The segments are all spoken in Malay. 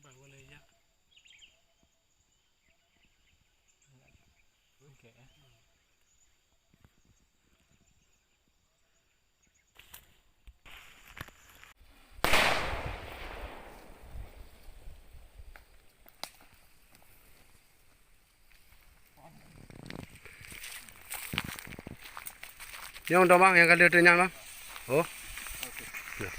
Bangunnya. Oke. Yang udah bang, yang kali adanya bang. Oh. Ya.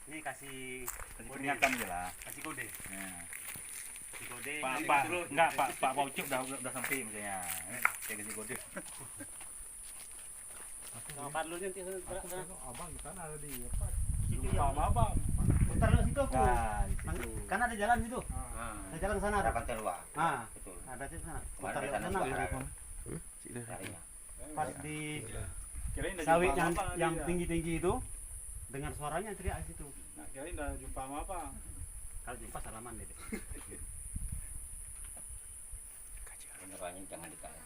Ini kasih Peringatan aja lah. kasih kode. Kasih kode. Pak Baucuk udah sampai misalnya. Saya kasih kode. Nah, parlo nanti gerak sana. Abang di sana ada di apa? Situ Lupa ya. abang. Putar lu situ aku. Nah, di situ. Kan ada jalan situ. Ada jalan sana ada. Pantai luar. Ah, Betul. ada di sana. Kemarin Putar di lewat sana sana. juga ada. Sini. Carinya. Pas di Kirain udah sawit jumpa yang sama apa yang dia. tinggi-tinggi itu dengar suaranya teriak di situ. Nah, kirain udah jumpa sama apa? Kalau jumpa salaman deh. Benerannya jangan ditahan.